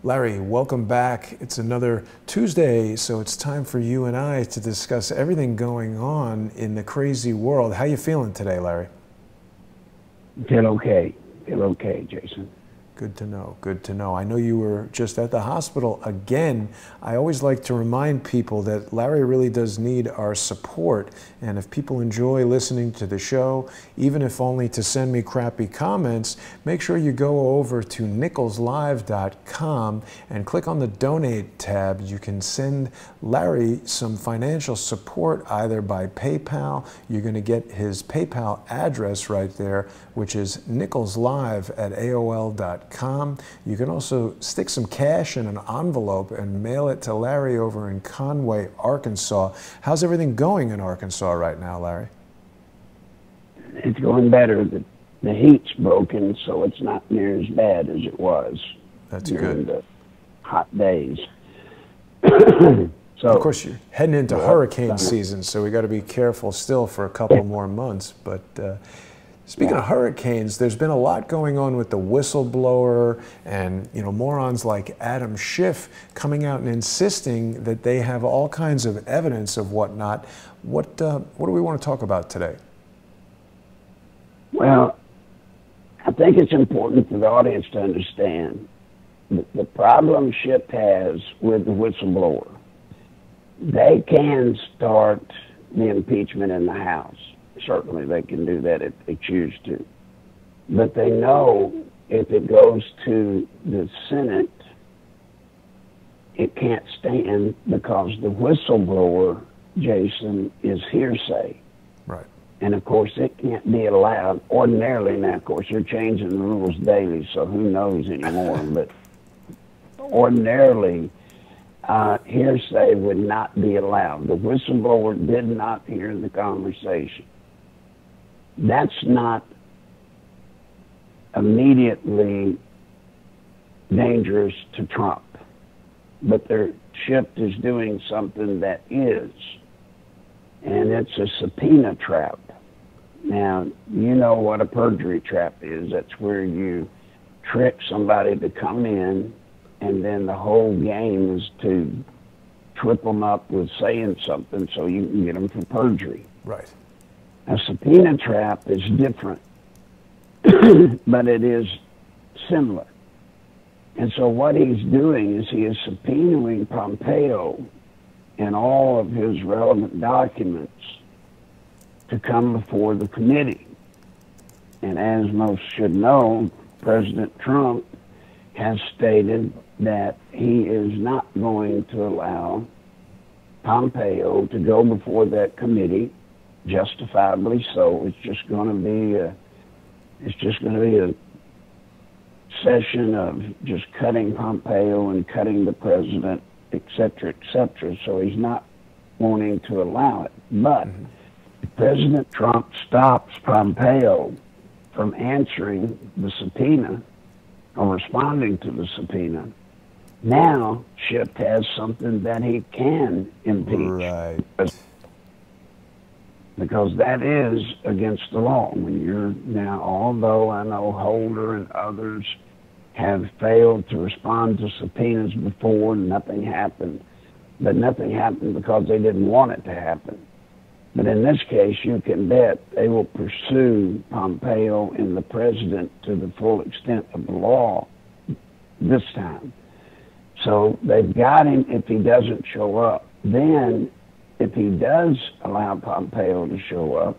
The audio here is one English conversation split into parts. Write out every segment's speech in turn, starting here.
Larry, welcome back. It's another Tuesday, so it's time for you and I to discuss everything going on in the crazy world. How you feeling today, Larry? Feel okay. Feel okay, Jason. Good to know. Good to know. I know you were just at the hospital again. I always like to remind people that Larry really does need our support. And if people enjoy listening to the show, even if only to send me crappy comments, make sure you go over to nicholslive.com and click on the donate tab. You can send Larry some financial support either by PayPal. You're going to get his PayPal address right there, which is nicholslive@aol.com. You can also stick some cash in an envelope and mail it to Larry over in Conway, Arkansas. How's everything going in Arkansas right now, Larry? It's going better. The heat's broken, so it's not near as bad as it was. That's during good. The hot days. So, of course, you're heading into hurricane season, so we got to be careful still for a couple more months. But speaking of hurricanes, there's been a lot going on with the whistleblower and, morons like Adam Schiff coming out and insisting that they have all kinds of evidence of whatnot. What do we want to talk about today? Well, I think it's important for the audience to understand that the problem Schiff has with the whistleblower, they can start the impeachment in the House. Certainly they can do that if they choose to. But they know if it goes to the Senate, it can't stand because the whistleblower, Jason, is hearsay. Right. And of course it can't be allowed ordinarily. Now, of course, they're changing the rules daily, so who knows anymore. But ordinarily, hearsay would not be allowed. The whistleblower did not hear the conversation. That's not immediately dangerous to Trump, but their Schiff is doing something that is, and it's a subpoena trap. Now, you know what a perjury trap is. That's where you trick somebody to come in, and then the whole game is to trip them up with saying something so you can get them for perjury. Right. A subpoena trap is different, but it is similar. And so what he's doing is he is subpoenaing Pompeo and all of his relevant documents to come before the committee. And as most should know, President Trump has stated that he is not going to allow Pompeo to go before that committee, justifiably so. It's just going to be a session of just cutting Pompeo and cutting the president, et cetera, so he's not wanting to allow it. But if President Trump stops Pompeo from answering the subpoena or responding to the subpoena, now Schiff has something that he can impeach. Right. Because that is against the law. When you're now, although I know Holder and others have failed to respond to subpoenas before, nothing happened. But nothing happened because they didn't want it to happen. But in this case, you can bet they will pursue Pompeo and the president to the full extent of the law this time. So they've got him if he doesn't show up. Then, if he does allow Pompeo to show up,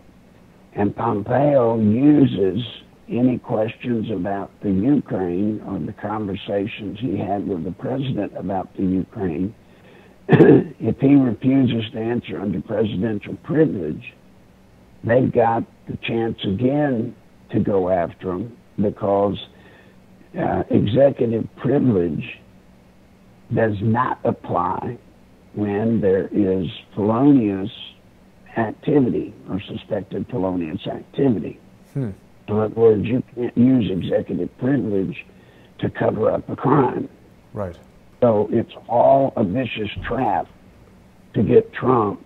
and Pompeo uses any questions about the Ukraine or the conversations he had with the president about the Ukraine, if he refuses to answer under presidential privilege, they've got the chance again to go after him because executive privilege does not apply when there is felonious activity or suspected felonious activity. In other words, you can't use executive privilege to cover up a crime. Right. So it's all a vicious trap to get Trump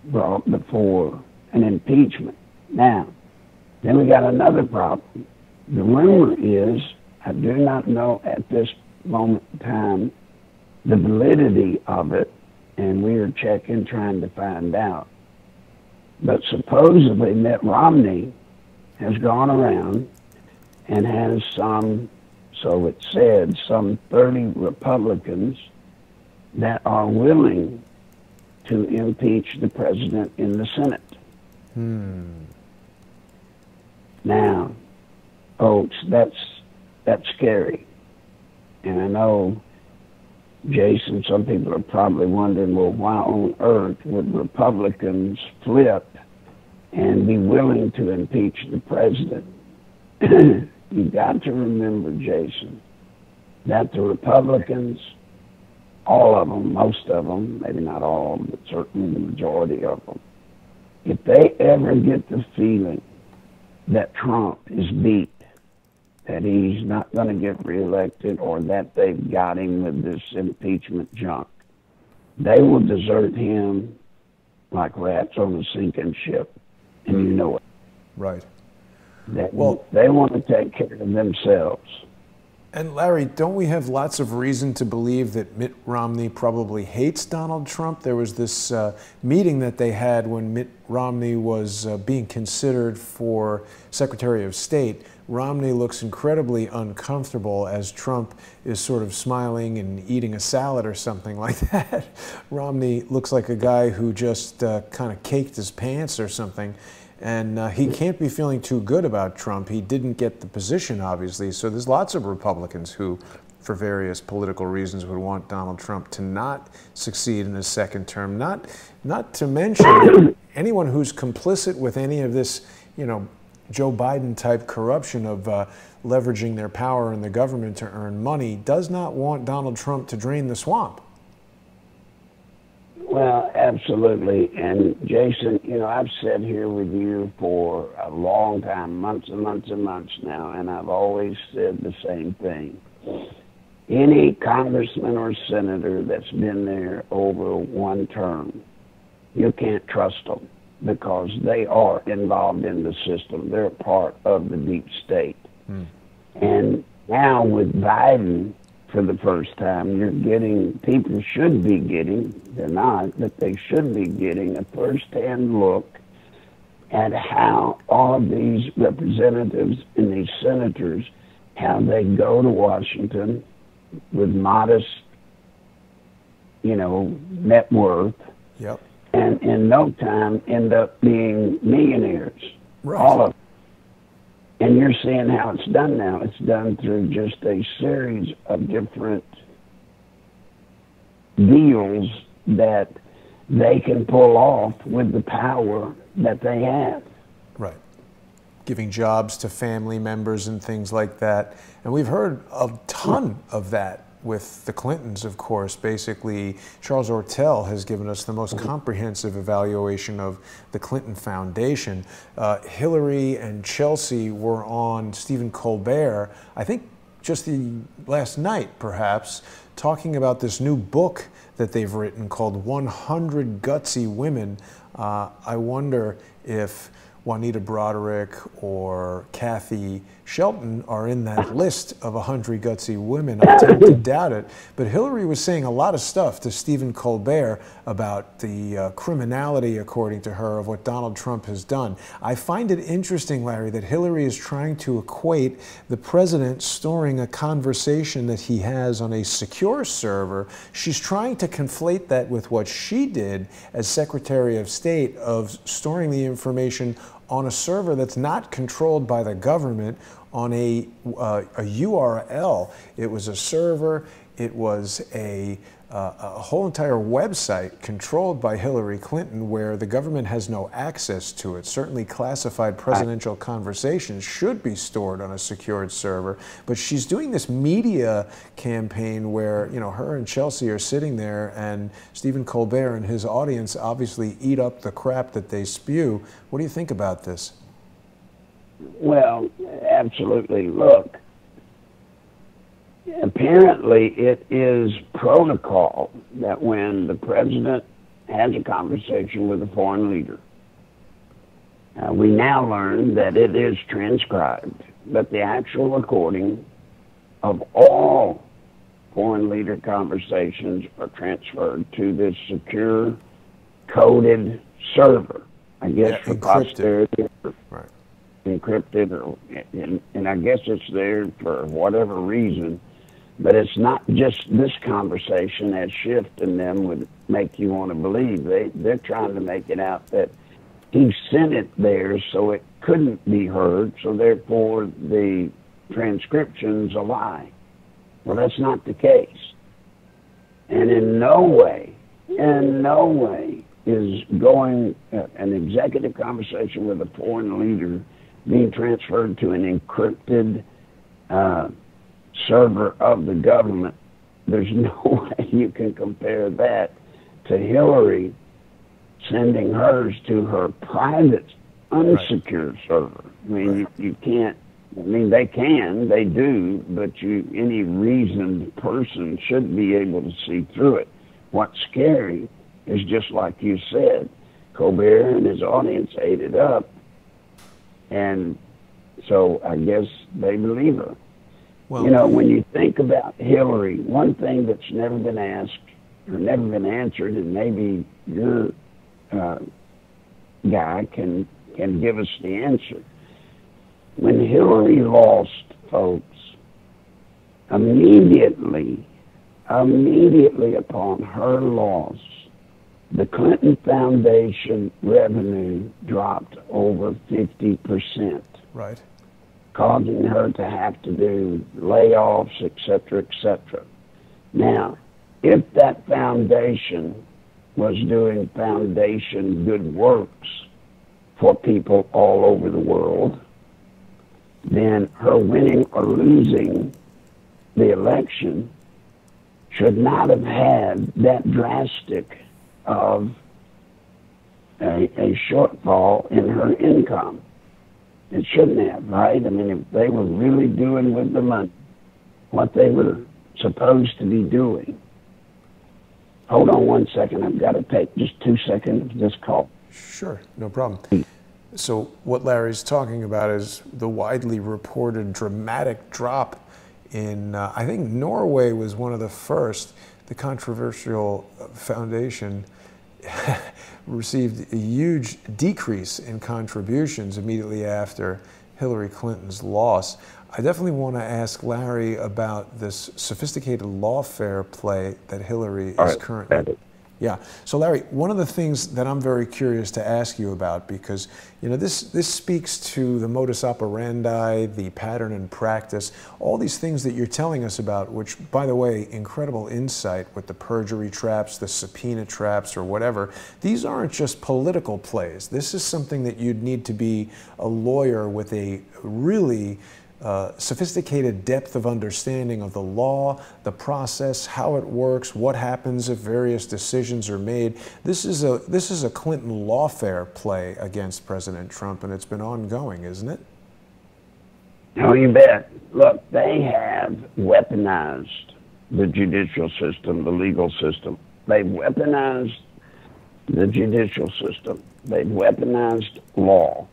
brought before an impeachment. Now, then we got another problem. The rumor is, I do not know at this moment in time the validity of it, and we are checking, trying to find out. But supposedly Mitt Romney has gone around and has some, so it said, some 30 Republicans that are willing to impeach the president in the Senate. Now, folks, that's scary. And I know, Jason, some people are probably wondering, well, why on earth would Republicans flip and be willing to impeach the president? You've got to remember, Jason, that the Republicans, all of them, most of them, maybe not all of them, but certainly the majority of them, if they ever get the feeling that Trump is beat, that he's not going to get reelected, or that they've got him with this impeachment junk, they will desert him like rats on a sinking ship, and you know it. Right. They want to take care of themselves. And Larry, don't we have lots of reason to believe that Mitt Romney probably hates Donald Trump? There was this meeting that they had when Mitt Romney was being considered for Secretary of State. Romney looks incredibly uncomfortable as Trump is sort of smiling and eating a salad or something like that. Romney looks like a guy who just kind of caked his pants or something. And he can't be feeling too good about Trump. He didn't get the position, obviously. So there's lots of Republicans who, for various political reasons, would want Donald Trump to not succeed in his second term. Not to mention anyone who's complicit with any of this, you know, Joe Biden type corruption of leveraging their power in the government to earn money does not want Donald Trump to drain the swamp. Well, absolutely. And Jason, you know, I've sat here with you for a long time, months and months and months now, and I've always said the same thing. Any congressman or senator that's been there over one term, you can't trust them because they are involved in the system. They're part of the deep state. And now with Biden, for the first time, you're getting, people should be getting, they're not, but they should be getting a first-hand look at how all of these representatives and these senators, how they go to Washington with modest, you know, net worth, and in no time end up being millionaires, all of them. And you're seeing how it's done now. It's done through just a series of different deals that they can pull off with the power that they have. Right. Giving jobs to family members and things like that. And we've heard a ton of that with the Clintons, of course. Basically, Charles Ortel has given us the most comprehensive evaluation of the Clinton Foundation. Hillary and Chelsea were on Stephen Colbert, I think just the last night, perhaps, talking about this new book that they've written called 100 Gutsy Women. I wonder if Juanita Broderick or Kathy Shelton are in that list of 100 gutsy women. I tend to doubt it. But Hillary was saying a lot of stuff to Stephen Colbert about the criminality, according to her, of what Donald Trump has done. I find it interesting, Larry, that Hillary is trying to equate the president storing a conversation that he has on a secure server. She's trying to conflate that with what she did as Secretary of State of storing the information on a server that's not controlled by the government, on a URL. It was a server, it was a whole entire website controlled by Hillary Clinton where the government has no access to it. Certainly classified presidential conversations should be stored on a secured server, but she's doing this media campaign where, you know, her and Chelsea are sitting there and Stephen Colbert and his audience obviously eat up the crap that they spew. What do you think about this? Well, absolutely. Look, apparently it is protocol that when the president has a conversation with a foreign leader, we now learn that it is transcribed, but the actual recording of all foreign leader conversations are transferred to this secure, coded server, I guess, for encrypted. posterity. Right. Encrypted, and I guess it's there for whatever reason. But it's not just this conversation, as Schiff and them would make you want to believe. They're trying to make it out that he sent it there so it couldn't be heard, so therefore the transcription's a lie. Well, that's not the case. And in no way is going an executive conversation with a foreign leader being transferred to an encrypted server of the government. There's no way you can compare that to Hillary sending hers to her private, unsecured server. I mean, you can't. I mean, they do, but any reasoned person should be able to see through it. What's scary is, just like you said, Colbert and his audience ate it up, and so I guess they believe her. Well, you know, when you think about Hillary, one thing that's never been asked or never been answered, and maybe your guy can give us the answer. When Hillary lost, folks, immediately upon her loss, the Clinton Foundation revenue dropped over 50%. Right. Causing her to have to do layoffs, et cetera, et cetera. Now, if that foundation was doing foundation good works for people all over the world, then her winning or losing the election should not have had that drastic of a shortfall in her income. It shouldn't have, right? I mean, if they were really doing with the money what they were supposed to be doing. Hold on one second. I've got to take just 2 seconds of this call. Sure, no problem. So what Larry's talking about is the widely reported dramatic drop in, I think Norway was one of the first. The controversial foundation received a huge decrease in contributions immediately after Hillary Clinton's loss. I definitely want to ask Larry about this sophisticated lawfare play that Hillary is currently. Yeah. So Larry, one of the things that I'm very curious to ask you about, because you know this speaks to the modus operandi, the pattern and practice, all these things that you're telling us about, which, by the way, incredible insight with the perjury traps, the subpoena traps, or whatever. These aren't just political plays. This is something that you'd need to be a lawyer with a really sophisticated depth of understanding of the law, the process, how it works, what happens if various decisions are made. This is a Clinton lawfare play against President Trump, and it's been ongoing, isn't it? Oh, you bet. Look, they have weaponized the judicial system, the legal system. They've weaponized the judicial system. They've weaponized law.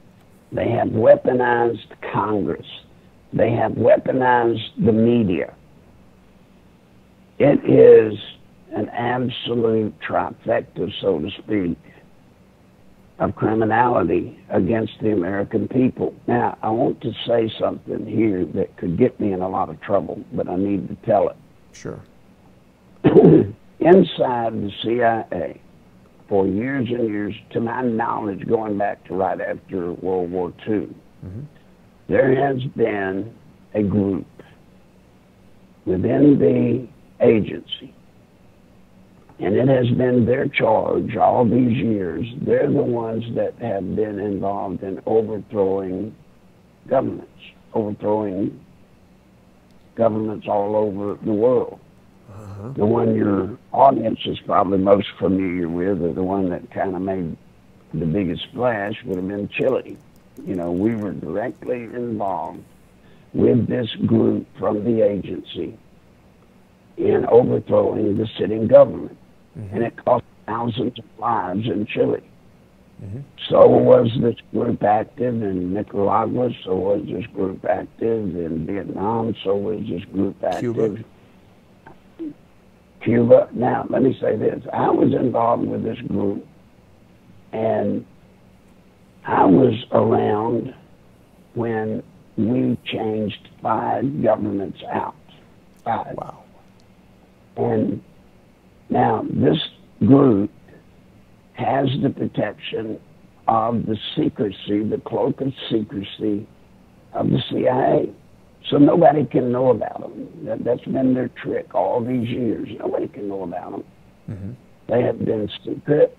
They have weaponized Congress. They have weaponized the media. It is an absolute trifecta, so to speak, of criminality against the American people. Now, I want to say something here that could get me in a lot of trouble, but I need to tell it. Sure. Inside the CIA, for years and years, to my knowledge, going back to right after World War II, there has been a group within the agency, and it has been their charge all these years. They're the ones that have been involved in overthrowing governments all over the world. The one your audience is probably most familiar with, or the one that kind of made the biggest splash, would have been Chile. You know, we were directly involved with this group from the agency in overthrowing the sitting government. And it cost thousands of lives in Chile. So was this group active in Nicaragua, so was this group active in Vietnam, so was this group active. Cuba. Cuba. Now, let me say this. I was involved with this group, and I was around when we changed 5 governments out. 5. Wow. And now this group has the protection of the secrecy, the cloak of secrecy of the CIA. So nobody can know about them. That's been their trick all these years. Nobody can know about them. Mm-hmm. They have been secret.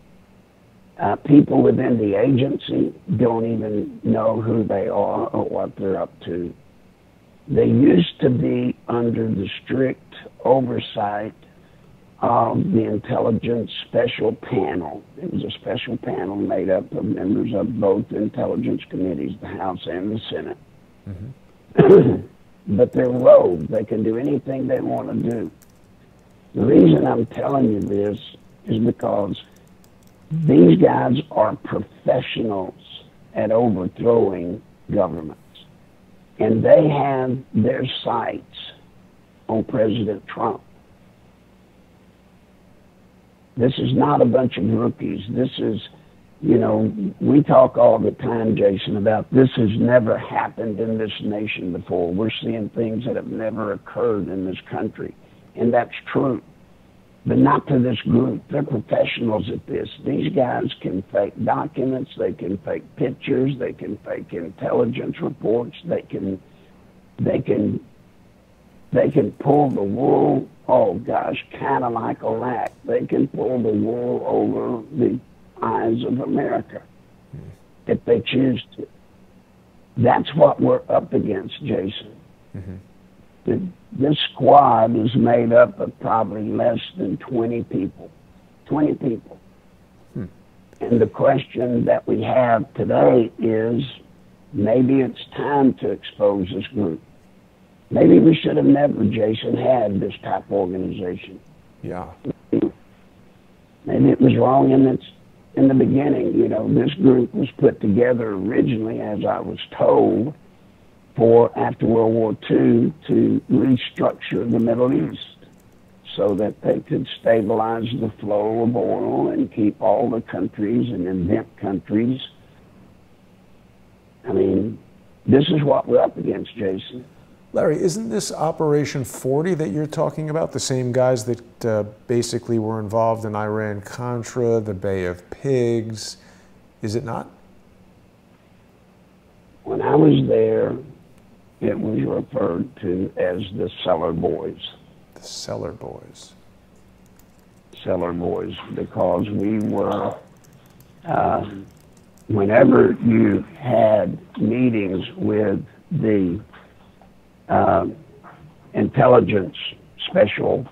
People within the agency don't even know who they are or what they're up to. They used to be under the strict oversight of the Intelligence Special Panel. It was a special panel made up of members of both intelligence committees, the House and the Senate. Mm-hmm. But they're rogue. They can do anything they want to do. The reason I'm telling you this is because these guys are professionals at overthrowing governments. And they have their sights on President Trump. This is not a bunch of rookies. This is, you know, we talk all the time, Jason, about this has never happened in this nation before. We're seeing things that have never occurred in this country. And that's true. But not to this group. They're professionals at this. These guys can fake documents. They can fake pictures. They can fake intelligence reports. They can pull the wool. Oh gosh, kind of like Iraq. They can pull the wool over the eyes of America if they choose to. That's what we're up against, Jason. Mm-hmm. This squad is made up of probably less than 20 people. 20 people. And the question that we have today is maybe it's time to expose this group. Maybe we should have never, Jason, had this type of organization. Yeah. Maybe it was wrong in the beginning. You know, this group was put together originally, as I was told, for after World War II to restructure the Middle East so that they could stabilize the flow of oil and keep all the countries and invent countries. I mean, this is what we're up against, Jason. Larry, isn't this Operation 40 that you're talking about, the same guys that basically were involved in Iran-Contra, the Bay of Pigs? Is it not? When I was there, it was referred to as the Cellar Boys. The Cellar Boys. Cellar Boys, because we were, whenever you had meetings with the intelligence special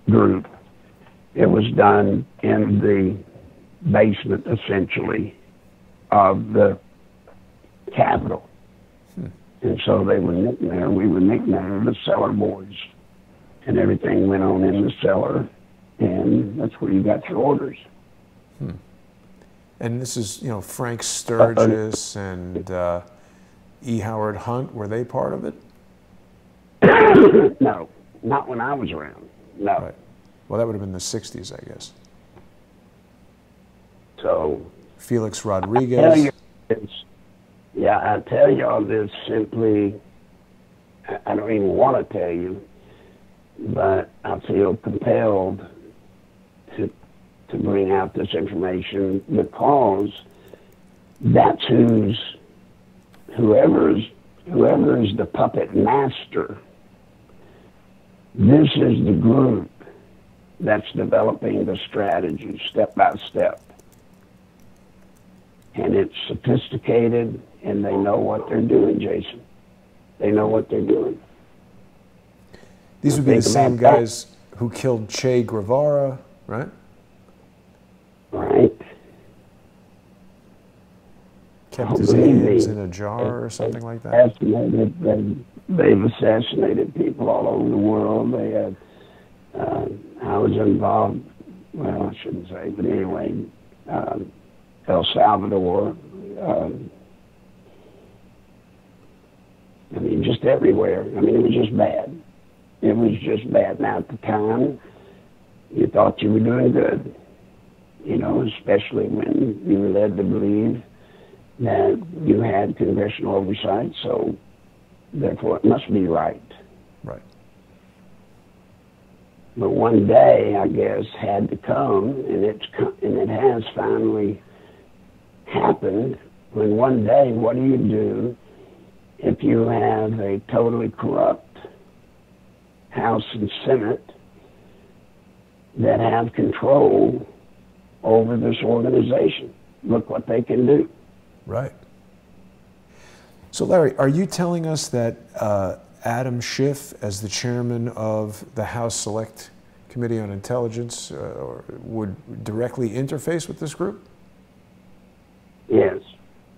group, it was done in the basement, essentially, of the Capitol. And so they were nicknamed, we were nicknamed the Cellar Boys. And everything went on in the cellar, and that's where you got your orders. And this is, you know, Frank Sturgis and E. Howard Hunt, were they part of it? No, not when I was around, no. Right. Well, that would have been the 60s, I guess. So Felix Rodriguez. I tell you all this simply, I don't even want to tell you, but I feel compelled to bring out this information because that's whoever is the puppet master. This is the group that's developing the strategy step by step. And it's sophisticated, and they know what they're doing, Jason. They know what they're doing. These would be the same guys who killed Che Guevara, right? Right. Kept his hands in a jar or something like that? They've assassinated people all over the world. They had, I was involved, well, I shouldn't say, but anyway, El Salvador, I mean, just everywhere. I mean, it was just bad. It was just bad. Now, at the time, You thought you were doing good, you know, especially when you were led to believe that you had congressional oversight, so therefore it must be right. Right. But one day, I guess, had to come, and it has finally happened, when one day, what do you do if you have a totally corrupt House and Senate that have control over this organization? Look what they can do. Right. So, Larry, are you telling us that Adam Schiff, as the chairman of the House Select Committee on Intelligence, would directly interface with this group? Yes,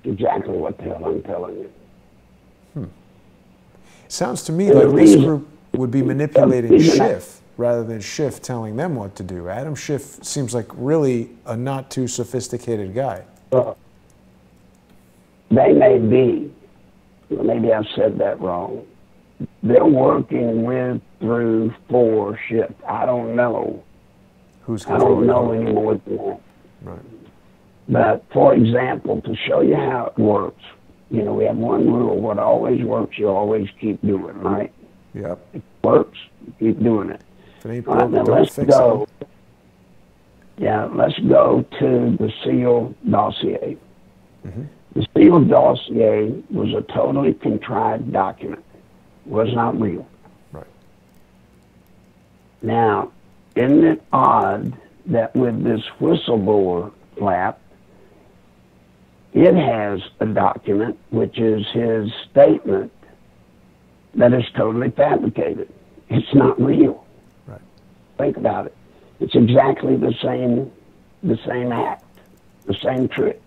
exactly what the hell I'm telling you. Sounds to me like this group would be manipulating Schiff rather than Schiff telling them what to do. Adam Schiff seems like really a not too sophisticated guy. They may be. Maybe I've said that wrong. They're working with, through, for Schiff. I don't know. I don't know any more than that. Right. But, for example, to show you how it works, you know, we have one rule. What always works, you always keep doing, right? Yep. If it works, you keep doing it. If it ain't All right, now let's go. Yeah, let's go to the SEAL dossier. Mm-hmm. The SEAL dossier was a totally contrived document. It was not real. Right. Now, isn't it odd that with this whistleblower flap, it has a document which is his statement that is totally fabricated. It's not real. Right. Think about it. It's exactly the same act, the same trick.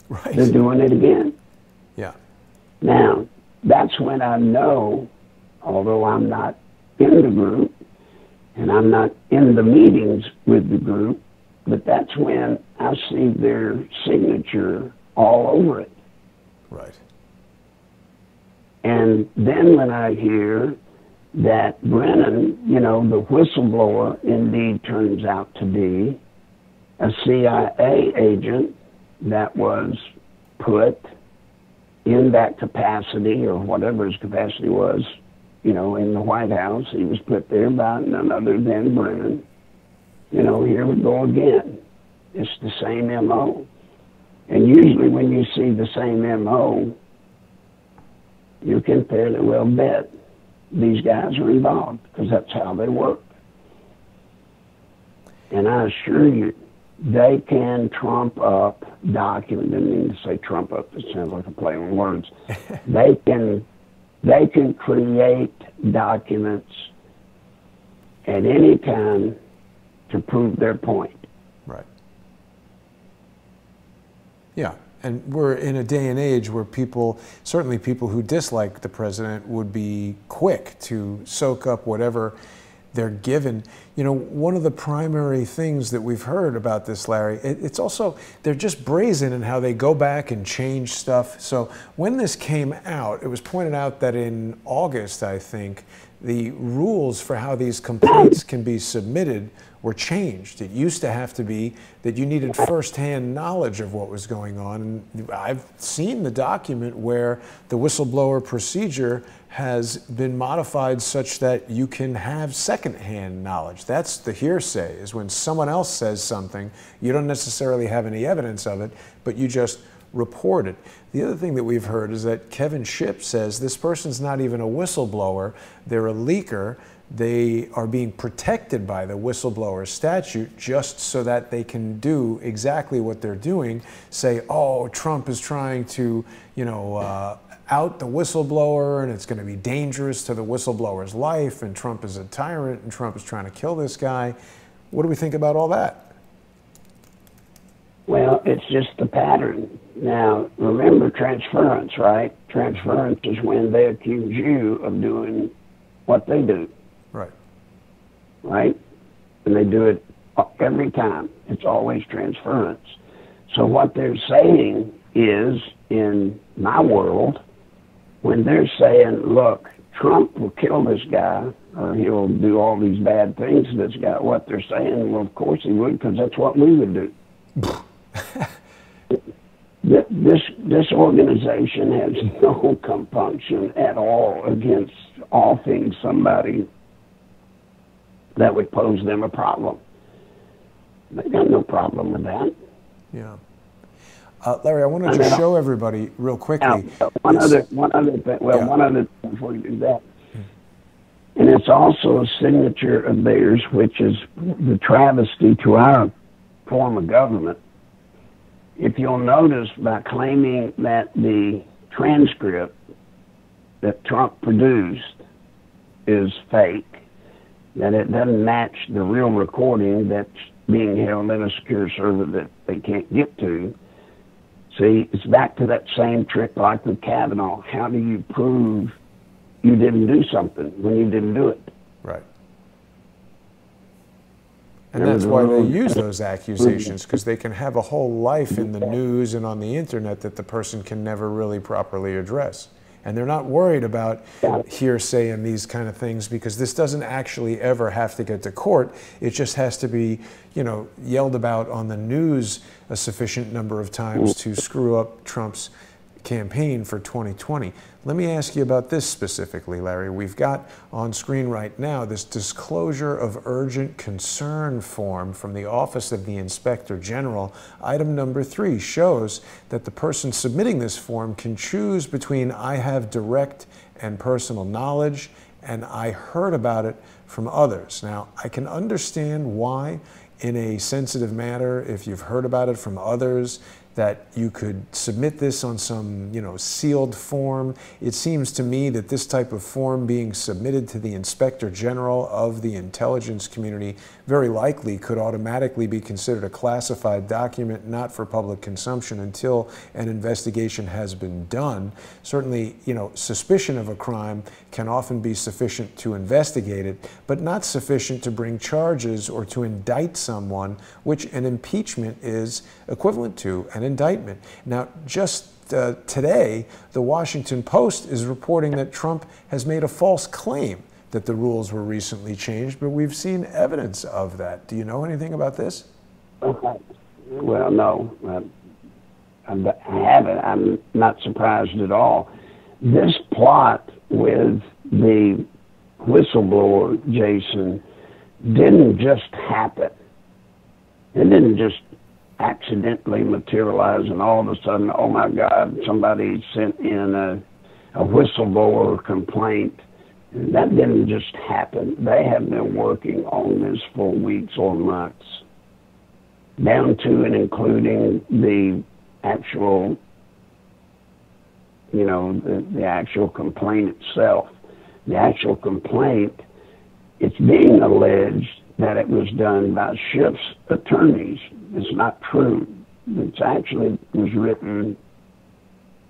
Right. They're doing it again. Yeah. Now, that's when I know, although I'm not in the group and I'm not in the meetings with the group, but that's when I see their signature all over it. Right. And then when I hear that Brennan, you know, the whistleblower, indeed turns out to be a CIA agent that was put in that capacity, or whatever his capacity was, you know, in the White House. He was put there by none other than Brennan. You know, here we go again. It's the same MO. And usually when you see the same MO, you can fairly well bet these guys are involved, because that's how they work. And I assure you, they can trump up documents. I didn't mean to say trump up. It sounds like a play on words. They can create documents at any time to prove their point. Right. Yeah, and we're in a day and age where people, certainly people who dislike the president, would be quick to soak up whatever they're given. You know, one of the primary things that we've heard about this, Larry, it's also, they're just brazen in how they go back and change stuff. So when this came out, it was pointed out that in August, I think, the rules for how these complaints can be submitted were changed. It used to have to be that you needed firsthand knowledge of what was going on. And I've seen the document where the whistleblower procedure has been modified such that you can have secondhand knowledge. That's the hearsay, is when someone else says something, you don't necessarily have any evidence of it, but you just report it. The other thing that we've heard is that Kevin Schiff says this person's not even a whistleblower, they're a leaker. They are being protected by the whistleblower statute just so that they can do exactly what they're doing, say, oh, Trump is trying to, you know, out the whistleblower, and it's going to be dangerous to the whistleblower's life, and Trump is a tyrant, and Trump is trying to kill this guy. What do we think about all that? Well, it's just the pattern. Now, remember transference, right? Transference is when they accuse you of doing what they do. Right. Right? And they do it every time. It's always transference. So what they're saying is, in my world, when they're saying, look, Trump will kill this guy, or he'll do all these bad things that's got what they're saying. Well, of course he would, because that's what we would do. This organization has no compunction at all against offing somebody that would pose them a problem. They got no problem with that. Yeah. Larry, I want to just show everybody real quickly. One other thing. Well, one other thing before you do that. And it's also a signature of theirs, which is the travesty to our form of government. If you'll notice, by claiming that the transcript that Trump produced is fake, that it doesn't match the real recording that's being held in a secure server that they can't get to. See, it's back to that same trick like with Kavanaugh. How do you prove you didn't do something when you didn't do it? Right. And that's why they use those accusations, because they can have a whole life in the news and on the internet that the person can never really properly address. And they're not worried about hearsay and these kind of things, because this doesn't actually ever have to get to court. It just has to be, you know, yelled about on the news a sufficient number of times to screw up Trump's campaign for 2020. Let me ask you about this specifically, Larry. We've got on screen right now this disclosure of urgent concern form from the Office of the Inspector General. Item number 3 shows that the person submitting this form can choose between "I have direct and personal knowledge" and "I heard about it from others." Now, I can understand why in a sensitive matter, if you've heard about it from others, that you could submit this on some, you know, sealed form. It seems to me that this type of form being submitted to the Inspector General of the intelligence community very likely could automatically be considered a classified document, not for public consumption until an investigation has been done. Certainly, you know, suspicion of a crime can often be sufficient to investigate it, but not sufficient to bring charges or to indict someone, which an impeachment is equivalent to an indictment. Now, just today, the Washington Post is reporting that Trump has made a false claim that the rules were recently changed, but we've seen evidence of that. Do you know anything about this? Well, no, I haven't. I'm not surprised at all. This plot with the whistleblower, Jason, didn't just happen. It didn't just accidentally materialize and all of a sudden, oh my God, somebody sent in a whistleblower complaint. That didn't just happen. They have been working on this for weeks or months, down to and including the actual, you know, the actual complaint itself. The actual complaint, it's being alleged that it was done by Schiff's attorneys. It's not true. It's actually was written,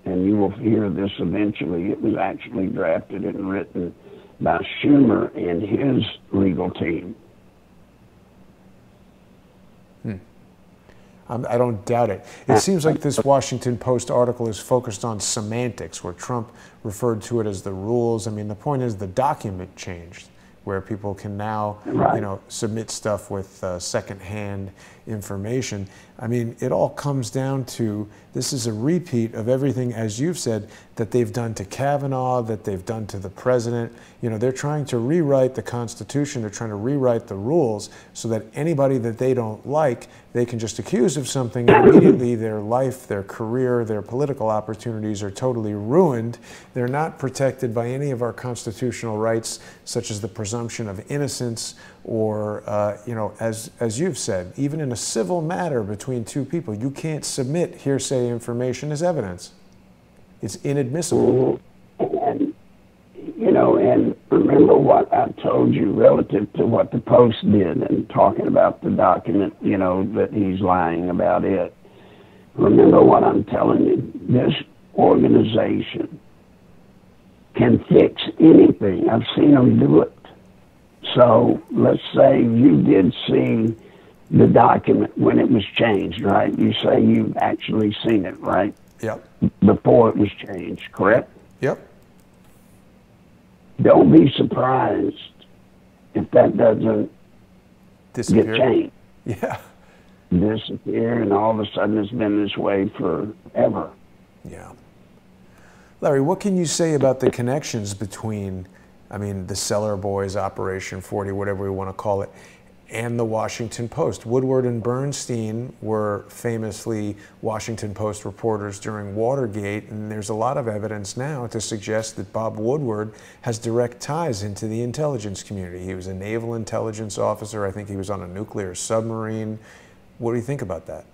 and you will hear this eventually, it was actually drafted and written by Schumer and his legal team. I don't doubt it. It seems like this Washington Post article is focused on semantics, where Trump referred to it as the rules. I mean, the point is the document changed, where people can now, you know, submit stuff with secondhand information. I mean, it all comes down to, this is a repeat of everything, as you've said, that they've done to Kavanaugh, that they've done to the president. You know, they're trying to rewrite the Constitution, they're trying to rewrite the rules so that anybody that they don't like, they can just accuse of something, and immediately their life, their career, their political opportunities are totally ruined. They're not protected by any of our constitutional rights, such as the presumption of innocence, or, you know, as you've said, even in a civil matter between two people, you can't submit hearsay information as evidence. It's inadmissible. And, you know, and remember what I told you relative to what the Post did and talking about the document, you know, that he's lying about it. Remember what I'm telling you. This organization can fix anything. I've seen them do it. So let's say you did see the document when it was changed, right? You say you've actually seen it, right? Yep. Before it was changed, correct? Yep. Don't be surprised if that doesn't Disappear. get changed. Yeah. Disappear, and all of a sudden it's been this way forever. Yeah. Larry, what can you say about the connections between, I mean, the Cellar Boys, Operation 40, whatever we want to call it, and the Washington Post? Woodward and Bernstein were famously Washington Post reporters during Watergate, and there's a lot of evidence now to suggest that Bob Woodward has direct ties into the intelligence community. He was a naval intelligence officer. I think he was on a nuclear submarine. What do you think about that?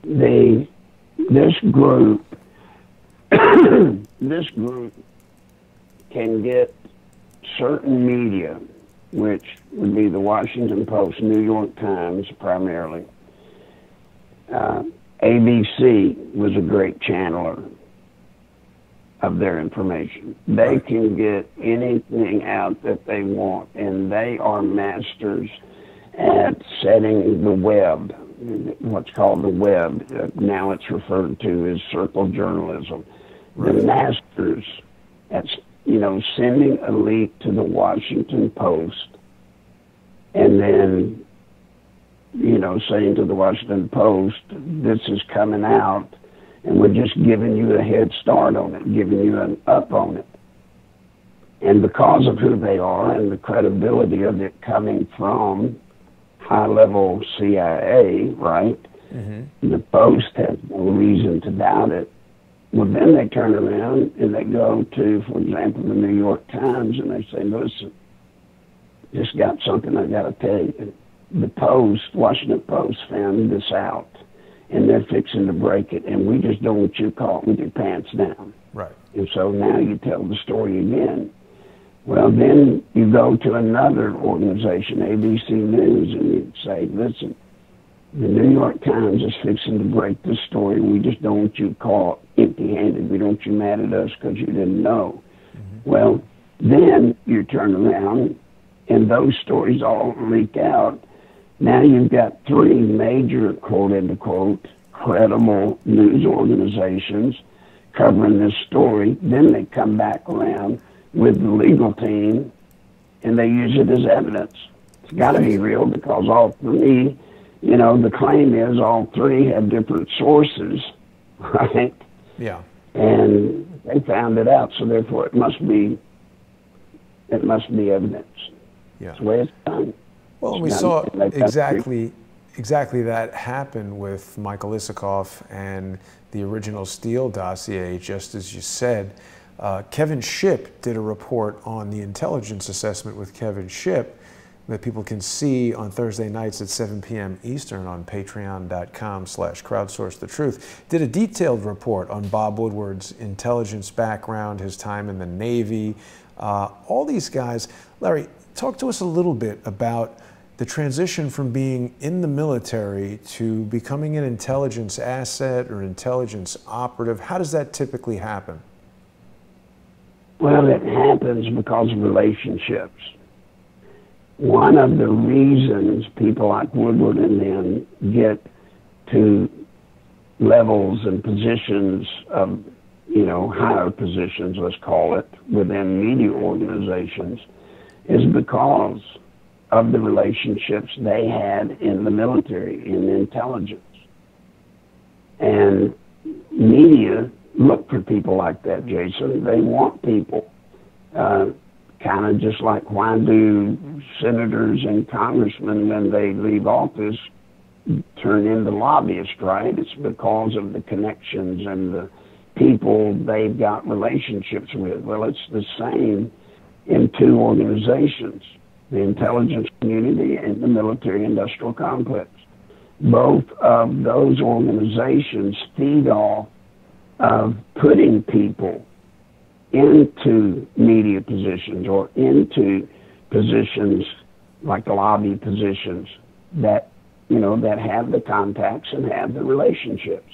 This group this group can get certain media, which would be the Washington Post, New York Times primarily. ABC was a great channeler of their information. They can get anything out that they want, and they are masters at setting the web, what's called the web. Now it's referred to as circle journalism. The masters at, sending a leak to the Washington Post and then, saying to the Washington Post, this is coming out, and we're just giving you a head start on it, giving you an up on it. And because of who they are and the credibility of it coming from high-level CIA, right? Mm-hmm. The Post has no reason to doubt it. Well, then they turn around and they go to, for example, the New York Times, and they say, listen, just got something I got to tell you. The Post, Washington Post, found this out, and they're fixing to break it, and we just don't want you caught with your pants down. Right. And so now you tell the story again. Well, then you go to another organization, ABC News, and you say, listen, the New York Times is fixing to break this story. We just don't want you caught empty-handed. We don't want you mad at us because you didn't know. Mm-hmm. Well, then you turn around, and those stories all leak out. Now you've got three major, quote-unquote, credible news organizations covering this story. Then they come back around with the legal team, and they use it as evidence. It's got to be real because all three, the claim is all three have different sources, right? Yeah. And they found it out, so therefore it must be evidence. Yeah. That's the way it's done. Well, we saw exactly that happen with Michael Isikoff and the original Steele dossier, just as you said. Kevin Schiff did a report on the intelligence assessment with Kevin Schiff that people can see on Thursday nights at 7 p.m. Eastern on patreon.com/crowdsourcethetruth. Did a detailed report on Bob Woodward's intelligence background, his time in the Navy, all these guys. Larry, talk to us a little bit about the transition from being in the military to becoming an intelligence asset or intelligence operative. How does that typically happen? Well, it happens because of relationships. One of the reasons people like Woodward and them get to levels and positions of, higher positions, let's call it, within media organizations, is because of the relationships they had in the military, in intelligence. And media look for people like that, Jason. They want people. Kind of just like, why do senators and congressmen, when they leave office, turn into lobbyists, right? It's because of the connections and the people they've got relationships with. Well, it's the same in two organizations, the intelligence community and the military-industrial complex. Both of those organizations feed off of putting people into media positions or into positions like the lobby positions that, that have the contacts and have the relationships.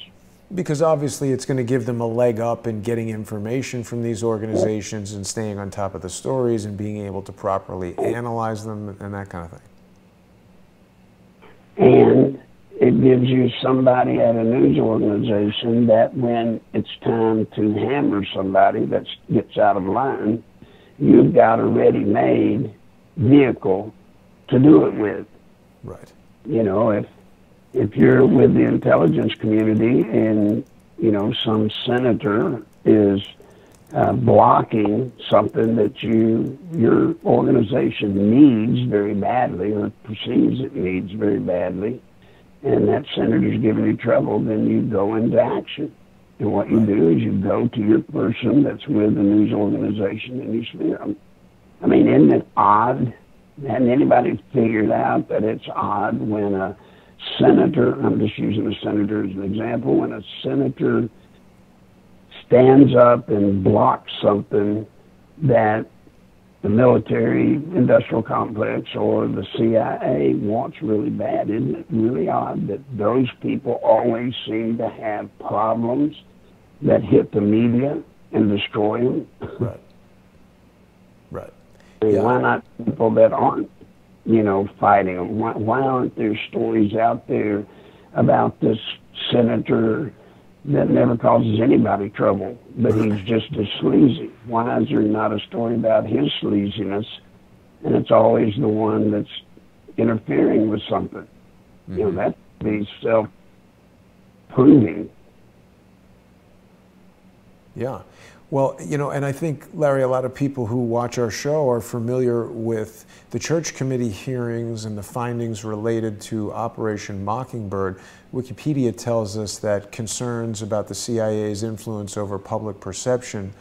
Because obviously it's going to give them a leg up in getting information from these organizations and staying on top of the stories and being able to properly analyze them and that kind of thing. And it gives you somebody at a news organization that when it's time to hammer somebody that gets out of line, you've got a ready-made vehicle to do it with. Right. You know, if you're with the intelligence community and, you know, some senator is blocking something that your organization needs very badly or perceives it needs very badly, and that senator's giving you trouble, then you go into action. And what you do is you go to your person that's with the news organization and you smear them. I mean, isn't it odd? Hadn't anybody figured out that it's odd when a senator, I'm just using a senator as an example, when a senator stands up and blocks something that the military industrial complex or the CIA wants really bad? Isn't it really odd that those people always seem to have problems that hit the media and destroy them? Right. Right. Yeah. Why not people that aren't, you know, fighting them? Why aren't there stories out there about this senator that never causes anybody trouble, but he's just as sleazy? Why is there not a story about his sleaziness, and it's always the one that's interfering with something? Mm-hmm. You know, that would be self-proving. Yeah. Well, you know, and I think, Larry, a lot of people who watch our show are familiar with the Church Committee hearings and the findings related to Operation Mockingbird. Wikipedia tells us that concerns about the CIA's influence over public perception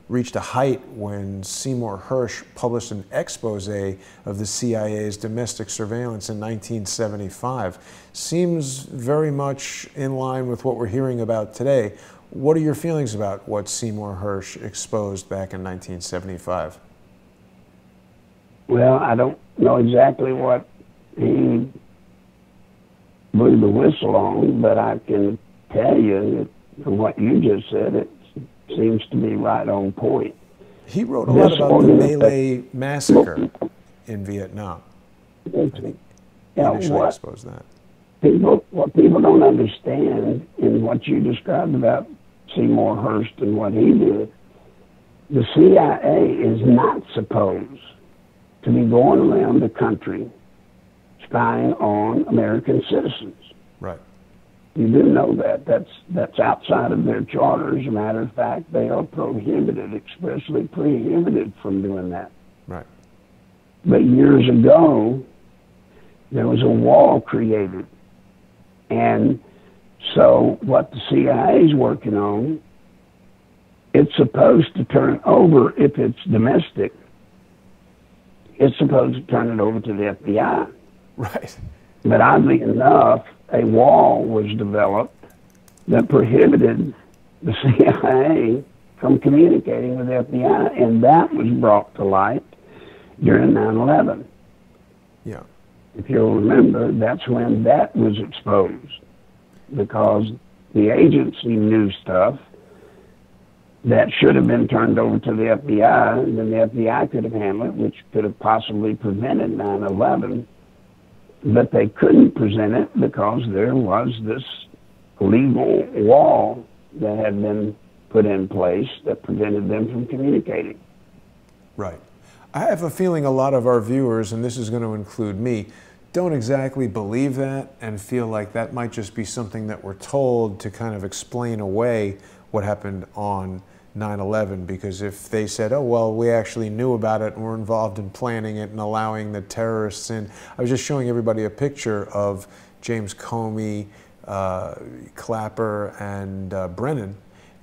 reached a height when Seymour Hersh published an expose of the CIA's domestic surveillance in 1975. Seems very much in line with what we're hearing about today. What are your feelings about what Seymour Hersh exposed back in 1975? Well, I don't know exactly what he blew the whistle on, but I can tell you that from what you just said, it seems to be right on point. He wrote a lot about the Malay massacre in Vietnam. I think he initially exposed that. What people don't understand in what you described about Seymour Hersh and what he did, the CIA is not supposed to be going around the country spying on American citizens. Right. You do know that. That's outside of their charter. As a matter of fact, they are prohibited, expressly prohibited from doing that. Right. But years ago, there was a wall created. And so what the CIA is working on, it's supposed to turn over, if it's domestic, it's supposed to turn it over to the FBI. Right. But oddly enough, a wall was developed that prohibited the CIA from communicating with the FBI, and that was brought to light during 9/11. Yeah. If you'll remember, that's when that was exposed, because the agency knew stuff that should have been turned over to the FBI, and then the FBI could have handled it, which could have possibly prevented 9/11. But they couldn't present it because there was this legal wall that had been put in place that prevented them from communicating. Right. I have a feeling a lot of our viewers, and this is going to include me, don't exactly believe that and feel like that might just be something that we're told to kind of explain away what happened on 9/11, because if they said, oh, well, we actually knew about it and were involved in planning it and allowing the terrorists in. I was just showing everybody a picture of James Comey, Clapper, and Brennan.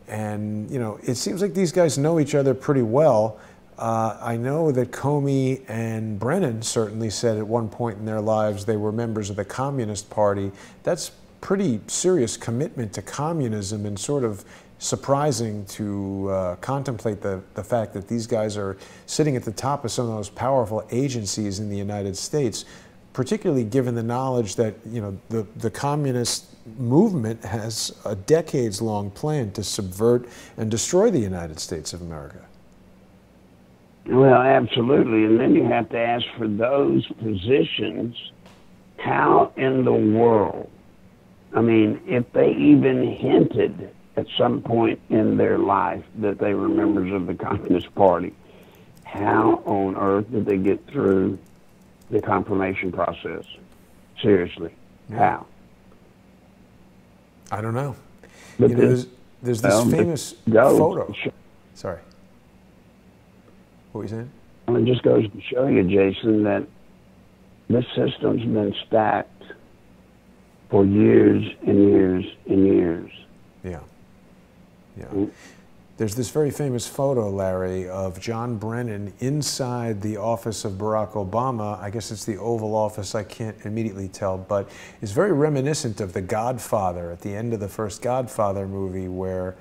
And, you know, it seems like these guys know each other pretty well. I know that Comey and Brennan certainly said at one point in their lives they were members of the Communist Party. That's pretty serious commitment to communism, and sort of surprising to contemplate the fact that these guys are sitting at the top of some of those powerful agencies in the United States, particularly given the knowledge that, you know, the communist movement has a decades-long plan to subvert and destroy the United States of America. Well, absolutely. And then you have to ask, for those positions, how in the world, I mean, if they even hinted at some point in their life that they were members of the Communist Party, how on earth did they get through the confirmation process. Seriously. Yeah. How? I don't know. But You know, there's this famous photo. Sorry. What were you saying? It just goes to show you, Jason, that this system's been stacked for years and years and years. Yeah. Yeah. There's this very famous photo, Larry, of John Brennan inside the office of Barack Obama. I guess it's the Oval Office, I can't immediately tell, but it's very reminiscent of The Godfather, at the end of the first Godfather movie, where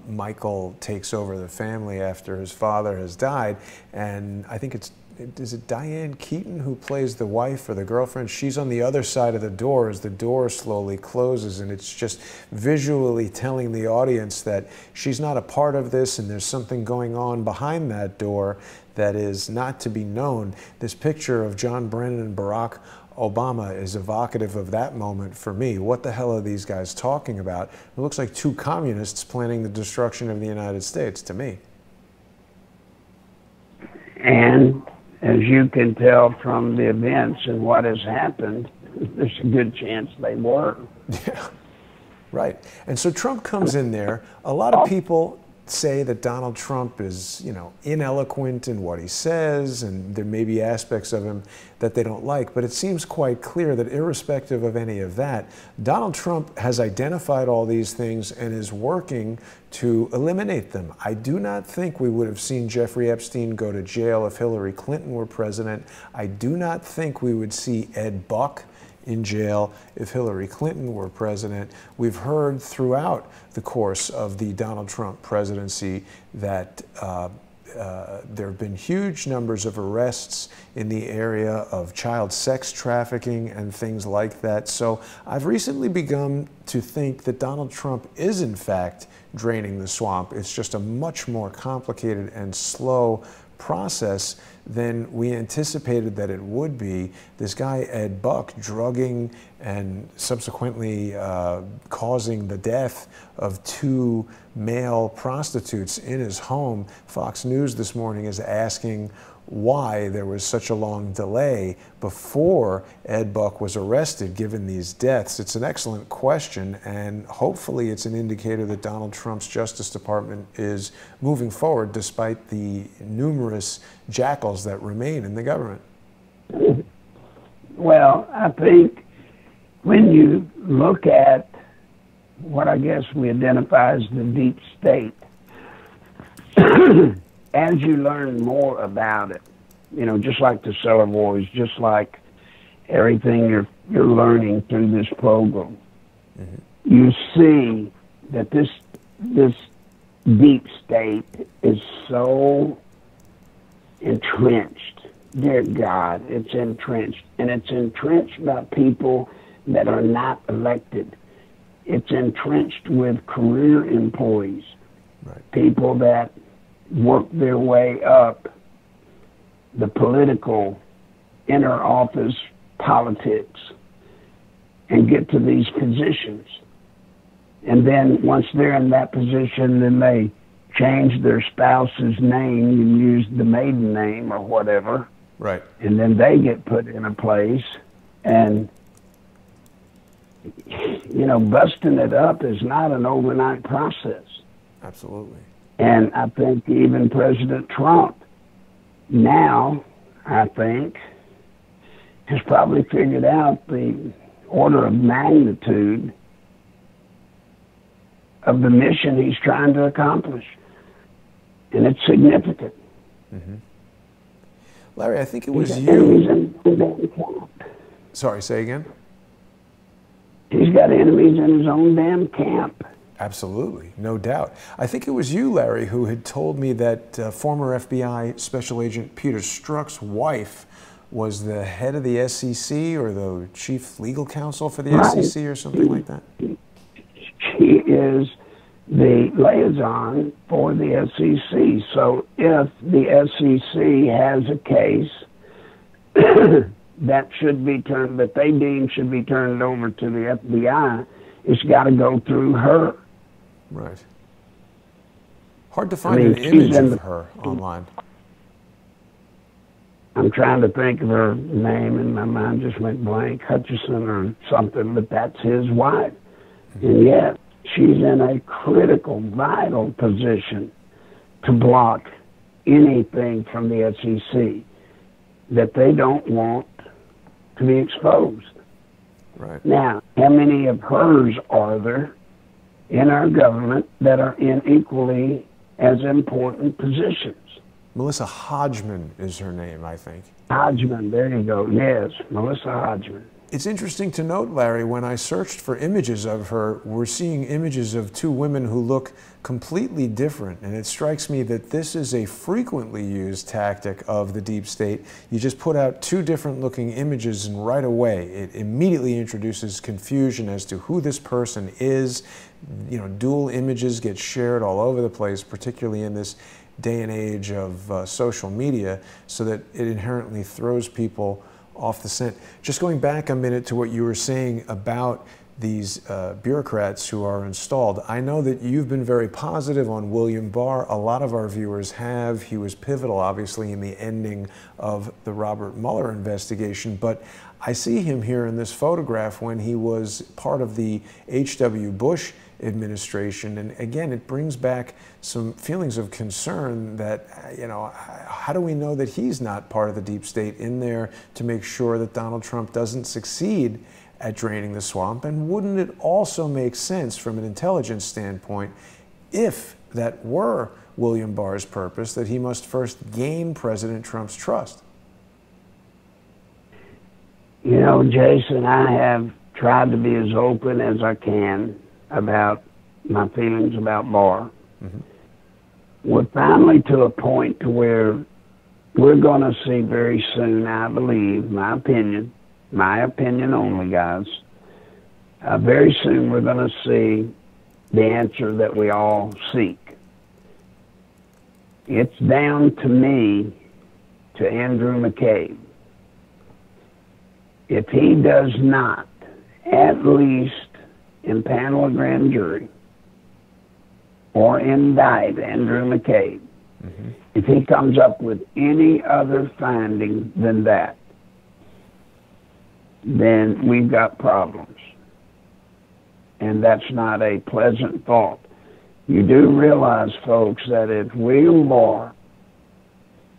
Michael takes over the family after his father has died. And I think is it Diane Keaton who plays the wife or the girlfriend? She's on the other side of the door as the door slowly closes, and it's just visually telling the audience that she's not a part of this, and there's something going on behind that door that is not to be known. This picture of John Brennan and Barack Obama is evocative of that moment for me. What the hell are these guys talking about? It looks like two communists planning the destruction of the United States to me. And as you can tell from the events and what has happened, there's a good chance they were. Yeah, right. And so Trump comes in there. A lot of people say that Donald Trump is, you know, ineloquent in what he says, and there may be aspects of him that they don't like, but it seems quite clear that irrespective of any of that, Donald Trump has identified all these things and is working to eliminate them. I do not think we would have seen Jeffrey Epstein go to jail if Hillary Clinton were president. I do not think we would see Ed Buck in jail if Hillary Clinton were president. We've heard throughout the course of the Donald Trump presidency that there have been huge numbers of arrests in the area of child sex trafficking and things like that. So I've recently begun to think that Donald Trump is in fact draining the swamp. It's just a much more complicated and slow process than we anticipated that it would be. This guy, Ed Buck, drugging and subsequently causing the death of two male prostitutes in his home. Fox News this morning is asking why there was such a long delay before Ed Buck was arrested, given these deaths. It's an excellent question, and hopefully it's an indicator that Donald Trump's Justice Department is moving forward despite the numerous jackals that remain in the government. Well, I think when you look at what I guess we identify as the deep state, as you learn more about it, you know, just like the Cellar Boys, just like everything you're learning through this program, you see that this deep state is so entrenched. Dear God, it's entrenched. And it's entrenched by people that are not elected. It's entrenched with career employees, right, people that work their way up the political inner office politics and get to these positions. And then once they're in that position, then they change their spouse's name and use the maiden name or whatever. Right. And then they get put in a place, and you know, busting it up is not an overnight process. Absolutely. And I think even President Trump now, I think, has probably figured out the order of magnitude of the mission he's trying to accomplish. And it's significant. Larry, I think it was you. Sorry, say again? He's got enemies in his own damn camp. Absolutely, no doubt. I think it was you, Larry, who had told me that former FBI Special Agent Peter Strzok's wife was the head of the SEC or the chief legal counsel for the SEC or something like that. She is the liaison for the SEC. So if the SEC has a case that should be turned, that they deem should be turned over to the FBI, it's got to go through her. Right. Hard to find an image of her online. I'm trying to think of her name, and my mind just went blank, Hutchison or something, but that's his wife. And yet, she's in a critical, vital position to block anything from the SEC that they don't want to be exposed. Right. Now, how many of hers are there in our government that are in equally as important positions? Melissa Hodgman is her name, I think. Hodgman, there you go. Yes, Melissa Hodgman. It's interesting to note, Larry, when I searched for images of her, we're seeing images of two women who look completely different. And it strikes me that this is a frequently used tactic of the deep state. You just put out two different looking images, and right away it immediately introduces confusion as to who this person is. You know, dual images get shared all over the place, particularly in this day and age of social media, so that it inherently throws people off the scent. Just going back a minute to what you were saying about these bureaucrats who are installed, I know that you've been very positive on William Barr. A lot of our viewers have. He was pivotal, obviously, in the ending of the Robert Mueller investigation, but I see him here in this photograph when he was part of the H.W. Bush administration. And again, it brings back some feelings of concern that, you know, how do we know that he's not part of the deep state in there to make sure that Donald Trump doesn't succeed at draining the swamp? And wouldn't it also make sense from an intelligence standpoint, if that were William Barr's purpose, that he must first gain President Trump's trust? You know, Jason, I have tried to be as open as I can about my feelings about Barr. Mm-hmm. We're finally to a point to where we're going to see very soon, I believe, my opinion only, guys, very soon we're going to see the answer that we all seek. It's down to me, to Andrew McCabe. If he does not at least impanel a grand jury or indict Andrew McCabe, mm-hmm. if he comes up with any other finding than that, then we've got problems. And that's not a pleasant thought. You do realize, folks, that if William Barr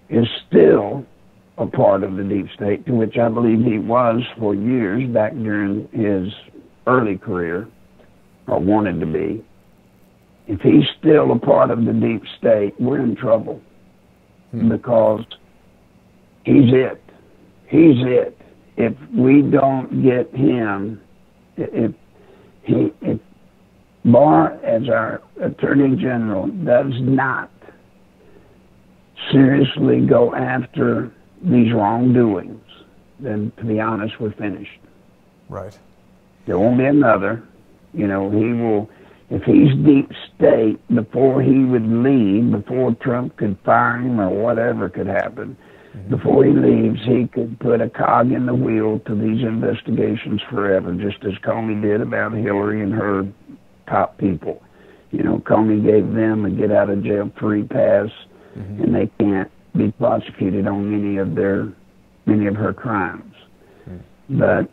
is still a part of the deep state, to which I believe he was for years back during his early career, or wanted to be, if he's still a part of the deep state, we're in trouble. Because he's it. He's it. If we don't get him, if Barr, as our Attorney General, does not seriously go after these wrongdoings, then, to be honest, we're finished. Right. There won't be another. You know, he will, if he's deep state, before he would leave, before Trump could fire him or whatever could happen, mm-hmm. before he leaves, he could put a cog in the wheel to these investigations forever, just as Comey did about Hillary and her top people. You know, Comey gave them a get-out-of-jail-free pass, mm-hmm. and they can't be prosecuted on many of her crimes. Mm-hmm. But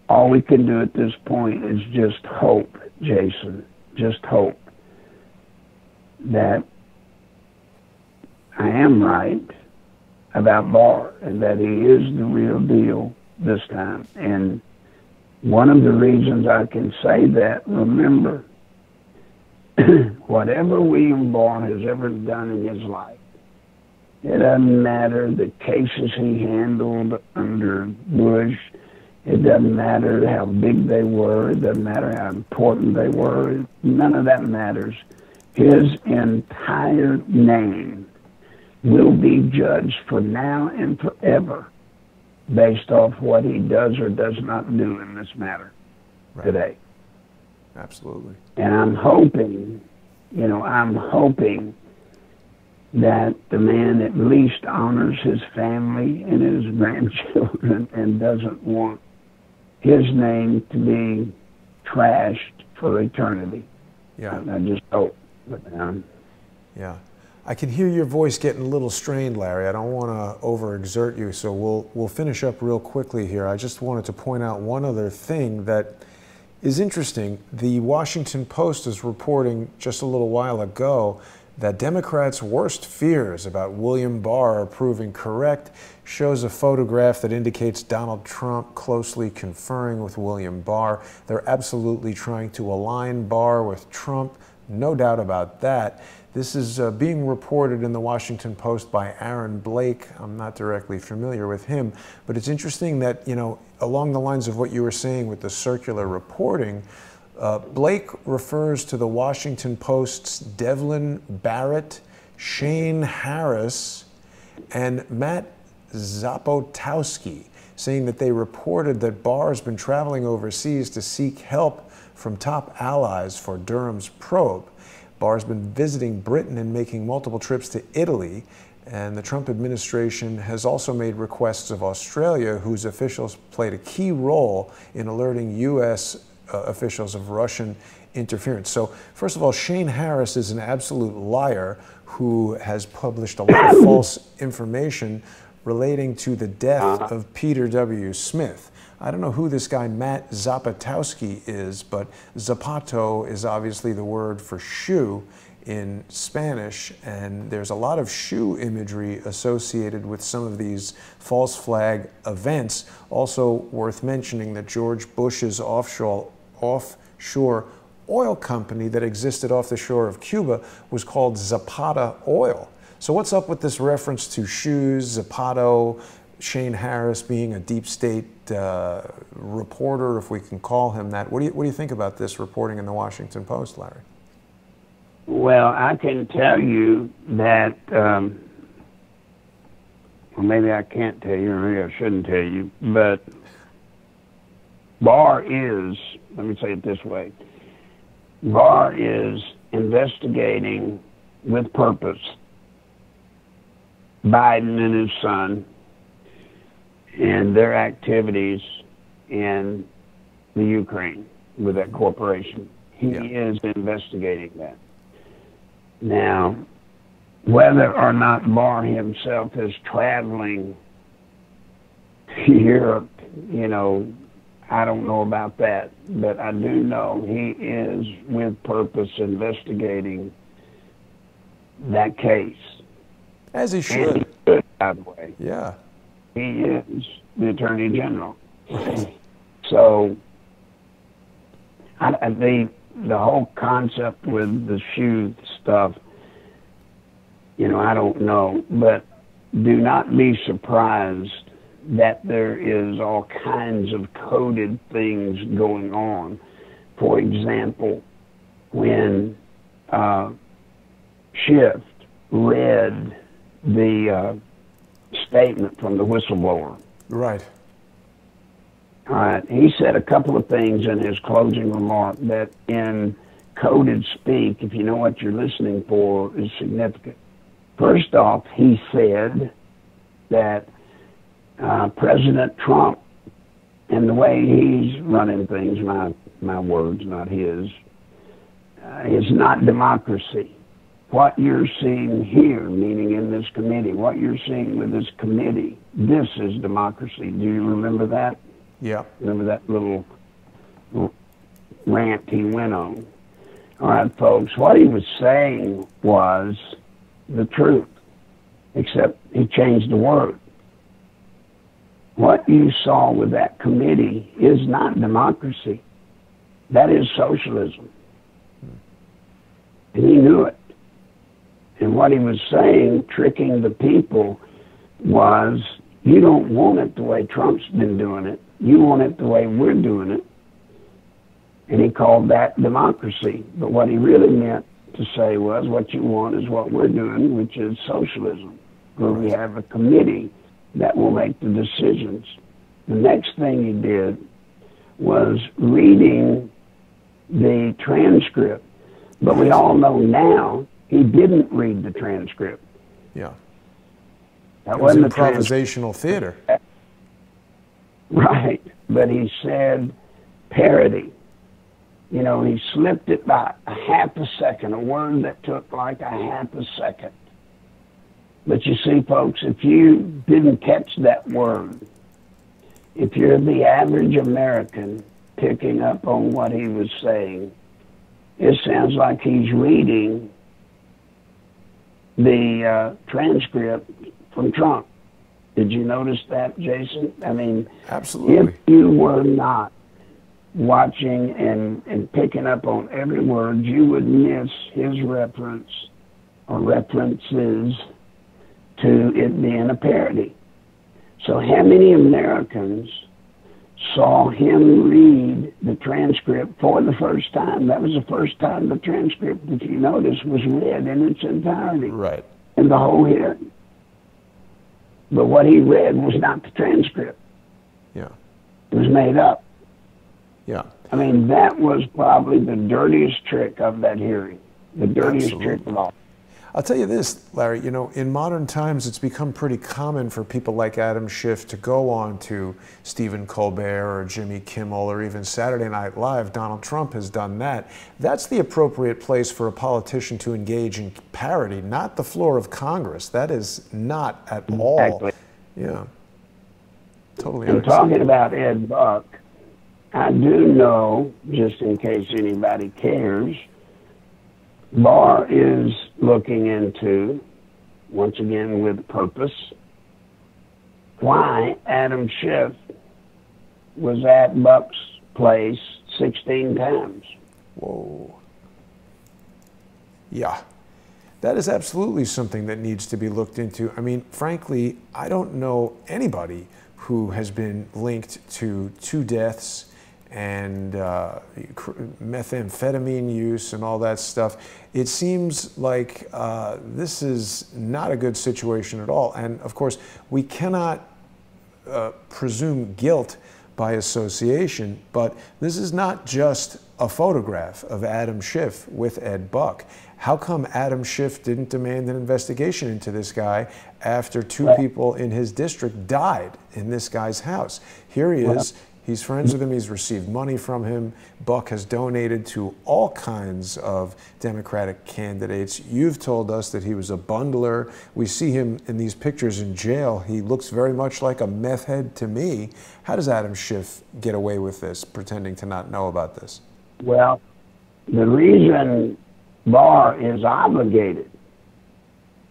all we can do at this point is just hope, Jason, just hope that I am right about Barr and that he is the real deal this time. And one of the reasons I can say that, remember, whatever William Barr has ever done in his life, it doesn't matter the cases he handled under Bush. It doesn't matter how big they were. It doesn't matter how important they were. None of that matters. His entire name will be judged for now and forever based off what he does or does not do in this matter today. Absolutely. And I'm hoping, that the man at least honors his family and his grandchildren and doesn't want his name to be trashed for eternity. Yeah. I just hope. Yeah. I can hear your voice getting a little strained, Larry. I don't want to overexert you, so we'll finish up real quickly here. I just wanted to point out one other thing that is interesting. The Washington Post is reporting just a little while ago that Democrats' worst fears about William Barr proving correct, shows a photograph that indicates Donald Trump closely conferring with William Barr. They're absolutely trying to align Barr with Trump, no doubt about that. This is being reported in the Washington Post by Aaron Blake. I'm not directly familiar with him, but it's interesting that, you know, along the lines of what you were saying with the circular reporting, Blake refers to the Washington Post's Devlin Barrett, Shane Harris, and Matt Zapotowski, saying that they reported that Barr has been traveling overseas to seek help from top allies for Durham's probe. Barr's been visiting Britain and making multiple trips to Italy, and the Trump administration has also made requests of Australia, whose officials played a key role in alerting U.S. Officials of Russian interference. So, first of all, Shane Harris is an absolute liar who has published a lot of false information relating to the death of Peter W. Smith. I don't know who this guy Matt Zapotowski is, but zapato is obviously the word for shoe in Spanish, and there's a lot of shoe imagery associated with some of these false flag events. Also worth mentioning that George Bush's offshore oil company that existed off the shore of Cuba was called Zapata Oil. So what's up with this reference to shoes, Zapato, Shane Harris being a deep state reporter, if we can call him that? What do you think about this reporting in the Washington Post, Larry? Well, I can tell you that, well, maybe I can't tell you, or maybe I shouldn't tell you, but Barr is, let me say it this way, Barr is investigating with purpose Biden and his son and their activities in the Ukraine with that corporation. He is investigating that. Now, whether or not Barr himself is traveling to Europe, you know, I don't know about that, but I do know he is with purpose investigating that case. As he should. And he should, by the way. Yeah. He is the Attorney General. So, the whole concept with the shoe stuff, you know, I don't know, but do not be surprised that there is all kinds of coded things going on. For example, when Schiff read the statement from the whistleblower. Right. All right. He said a couple of things in his closing remark that in coded speak, if you know what you're listening for, is significant. First off, he said that President Trump and the way he's running things, my words, not his, is not democracy. What you're seeing here, meaning in this committee, what you're seeing with this committee, this is democracy. Do you remember that? Yeah. Remember that little rant he went on? All right, folks, what he was saying was the truth, except he changed the word. What you saw with that committee is not democracy. That is socialism. And he knew it. And what he was saying, tricking the people, was you don't want it the way Trump's been doing it. You want it the way we're doing it. And he called that democracy. But what he really meant to say was what you want is what we're doing, which is socialism, where we have a committee that will make the decisions. The next thing he did was reading the transcript. But we all know now he didn't read the transcript. Yeah. That wasn't improvisational theater. Right. But he said parody. You know, he slipped it by a half a second, a word that took like a half a second. But you see, folks, if you didn't catch that word, if you're the average American picking up on what he was saying, it sounds like he's reading the transcript from Trump. Did you notice that, Jason? I mean, absolutely. If you were not watching and picking up on every word, you would miss his reference or references to it being a parody. So how many Americans saw him read the transcript for the first time? That was the first time the transcript, if you notice, was read in its entirety. Right. In the whole hearing. But what he read was not the transcript. Yeah. It was made up. Yeah. I mean, that was probably the dirtiest trick of that hearing. The dirtiest trick of all. I'll tell you this, Larry, you know, in modern times, it's become pretty common for people like Adam Schiff to go on to Stephen Colbert or Jimmy Kimmel or even Saturday Night Live. Donald Trump has done that. That's the appropriate place for a politician to engage in parody, not the floor of Congress. That is not at all. Exactly. Yeah. Totally. And talking about Ed Buck, I do know, just in case anybody cares, Barr is looking into, once again with purpose, why Adam Schiff was at Buck's place 16 times. Whoa. Yeah. That is absolutely something that needs to be looked into. I mean, frankly, I don't know anybody who has been linked to 2 deaths and methamphetamine use and all that stuff. It seems like this is not a good situation at all. And of course, we cannot presume guilt by association, but this is not just a photograph of Adam Schiff with Ed Buck. How come Adam Schiff didn't demand an investigation into this guy after 2 people in his district died in this guy's house? Here he is. He's friends with him. He's received money from him. Buck has donated to all kinds of Democratic candidates. You've told us that he was a bundler. We see him in these pictures in jail. He looks very much like a meth head to me. How does Adam Schiff get away with this, pretending to not know about this? Well, the reason Barr is obligated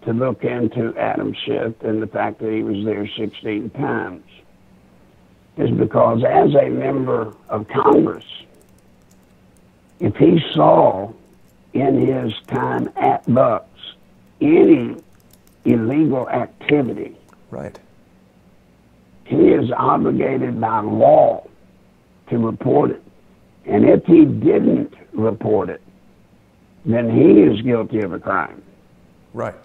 to look into Adam Schiff and the fact that he was there 16 times is because as a member of Congress, if he saw in his time at Buck's any illegal activity, right, he is obligated by law to report it. And if he didn't report it, then he is guilty of a crime. Right.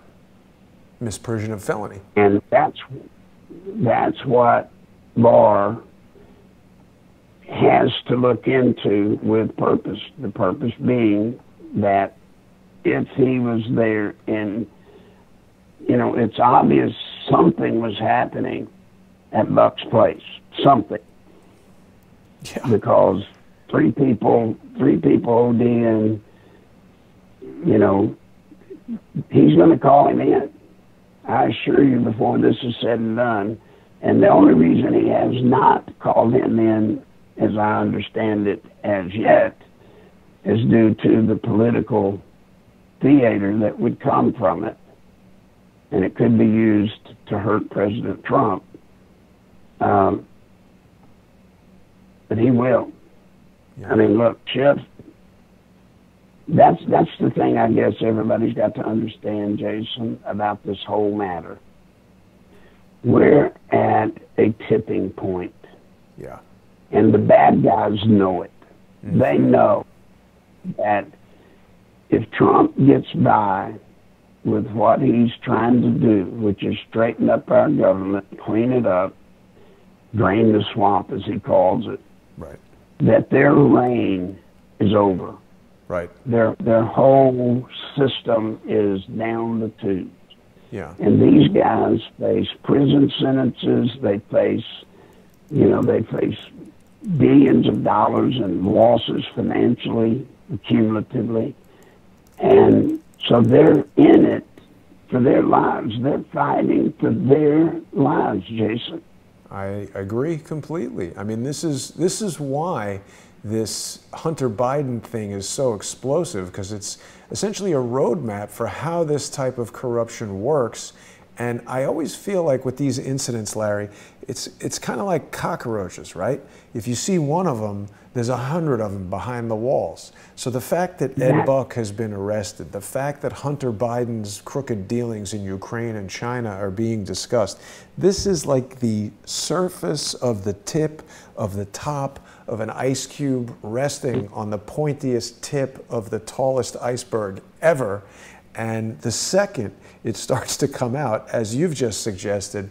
Misprision of felony. And that's what Barr has to look into with purpose. The purpose being that if he was there and, you know, it's obvious something was happening at Buck's place. Something. Yeah. Because three people OD'ing, you know, he's going to call him in. I assure you before this is said and done. And the only reason he has not called him in, as I understand it as yet, is due to the political theater that would come from it. And it could be used to hurt President Trump. But he will. Yeah. I mean, look, Schiff, that's the thing I guess everybody's got to understand, Jason, about this whole matter. We're at a tipping point. Yeah. And the bad guys know it. Mm-hmm. They know that if Trump gets by with what he's trying to do, which is straighten up our government, clean it up, drain the swamp, as he calls it, right, that their reign is over. Right. Their whole system is down the tubes. Yeah. And these guys face prison sentences. They face, you know, billions of dollars in losses financially, cumulatively. And so they're in it for their lives. They're fighting for their lives, Jason. I agree completely. I mean, this is why this Hunter Biden thing is so explosive, because it's essentially a roadmap for how this type of corruption works. And I always feel like with these incidents, Larry, it's kind of like cockroaches, right? If you see one of them, there's 100 of them behind the walls. So the fact that Ed Buck has been arrested, the fact that Hunter Biden's crooked dealings in Ukraine and China are being discussed, this is like the surface of the tip of the top of an ice cube resting on the pointiest tip of the tallest iceberg ever. And the second it starts to come out, as you've just suggested,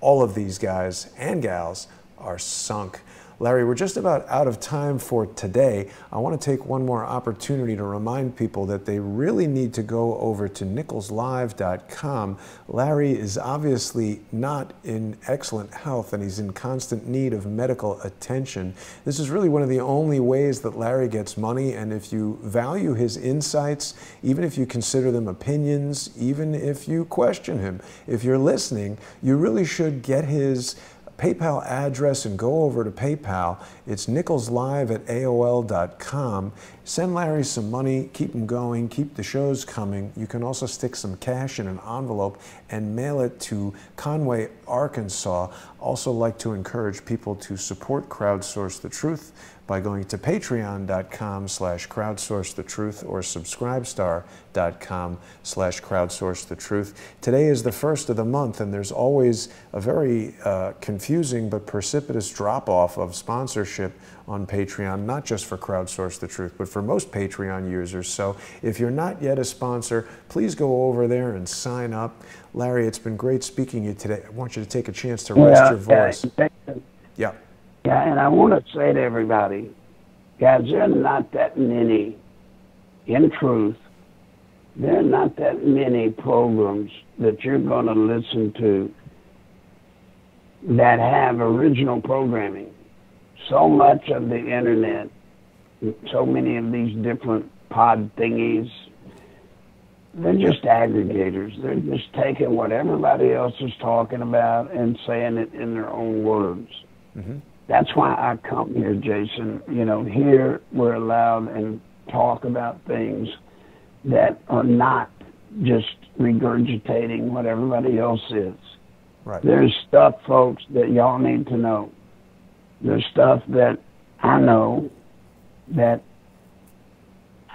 all of these guys and gals are sunk. Larry, we're just about out of time for today. I want to take one more opportunity to remind people that they really need to go over to nicholslive.com. Larry is obviously not in excellent health and he's in constant need of medical attention. This is really one of the only ways that Larry gets money, and if you value his insights, even if you consider them opinions, even if you question him, if you're listening, you really should get his PayPal address and go over to PayPal. It's nicholslive@aol.com. Send Larry some money, keep him going, keep the shows coming. You can also stick some cash in an envelope and mail it to Conway, Arkansas. Also like to encourage people to support Crowdsource the Truth by going to patreon.com/crowdsourcethetruth or subscribestar.com/crowdsourcethetruth. Today is the first of the month, and there's always a very confusing but precipitous drop-off of sponsorship on Patreon, not just for Crowdsource the Truth, but for most Patreon users. So if you're not yet a sponsor, please go over there and sign up. Larry, it's been great speaking to you today. I want you to take a chance to rest your voice. Yeah. Yeah, and I want to say to everybody, guys, there are not that many, in truth, there are not that many programs that you're going to listen to that have original programming. So much of the internet, so many of these different pod thingies, they're just aggregators. They're just taking what everybody else is talking about and saying it in their own words. Mm-hmm. That's why I come here, Jason. You know, here we're allowed and talk about things that are not just regurgitating what everybody else is. Right. There's stuff, folks, that y'all need to know. There's stuff that I know that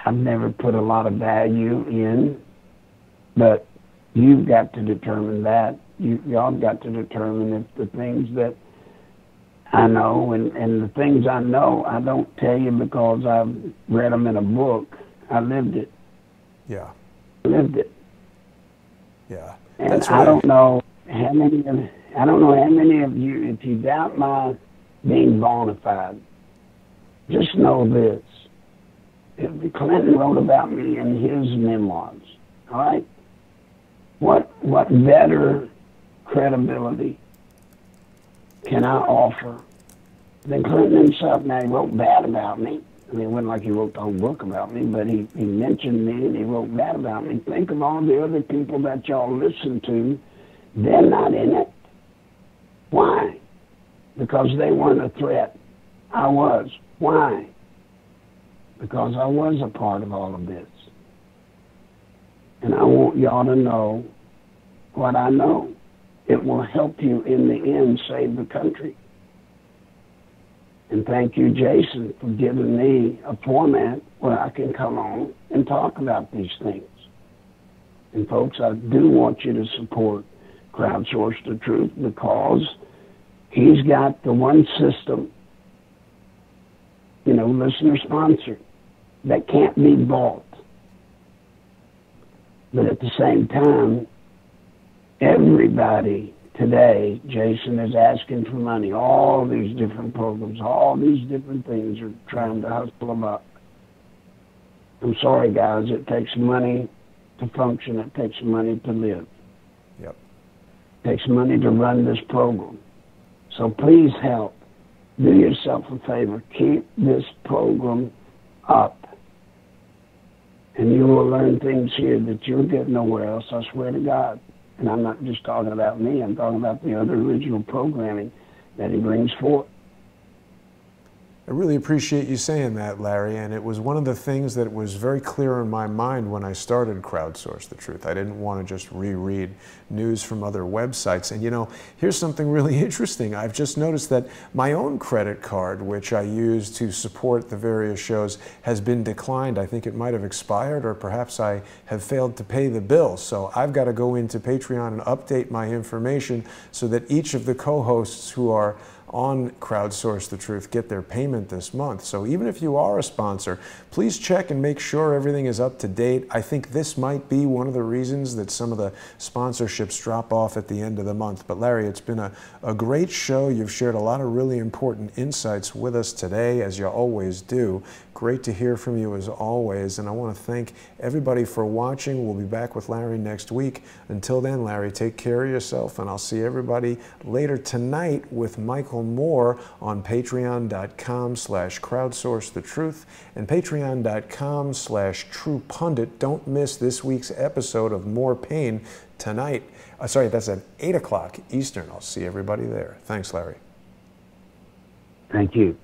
I've never put a lot of value in, but you've got to determine that. Y'all got to determine if the things that I know, and the things I know, I don't tell you because I've read them in a book. I lived it. Yeah. I lived it. Yeah. And That's I don't know how many of you, if you doubt my being bona fide, just know this. If Clinton wrote about me in his memoirs, all right? What better credibility can I offer than Clinton himself? Now, he wrote bad about me. I mean, it wasn't like he wrote the whole book about me, but he mentioned me and he wrote bad about me. Think of all the other people that y'all listen to. They're not in it. Why? Because they weren't a threat. I was. Why? Because I was a part of all of this. And I want y'all to know what I know. It will help you in the end save the country. And thank you, Jason, for giving me a format where I can come on and talk about these things. And folks, I do want you to support Crowdsource the Truth because he's got the one system, you know, listener sponsored, that can't be bought. But at the same time, everybody today, Jason, is asking for money. All these different programs, all these different things are trying to hustle them up. I'm sorry, guys. It takes money to function. It takes money to live. Yep. It takes money to run this program. So please help. Do yourself a favor. Keep this program up. And you will learn things here that you'll get nowhere else, I swear to God. And I'm not just talking about me, I'm talking about the other original programming that he brings forth. I really appreciate you saying that, Larry, and it was one of the things that was very clear in my mind when I started Crowdsource the Truth. I didn't want to just reread news from other websites. And you know, here's something really interesting. I've just noticed that my own credit card, which I use to support the various shows, has been declined. I think it might have expired, or perhaps I have failed to pay the bill. So I've got to go into Patreon and update my information so that each of the co-hosts who are on Crowdsource the Truth get their payment this month. So even if you are a sponsor, please check and make sure everything is up to date. I think this might be one of the reasons that some of the sponsorships drop off at the end of the month. But Larry, it's been a great show. You've shared a lot of really important insights with us today, as you always do. Great to hear from you as always, and I want to thank everybody for watching. We'll be back with Larry next week. Until then, Larry, take care of yourself, and I'll see everybody later tonight with Michael Moore on patreon.com/crowdsourcethetruth and patreon.com/truepundit. Don't miss this week's episode of More Pain tonight. Sorry, that's at 8 o'clock Eastern. I'll see everybody there. Thanks, Larry. Thank you.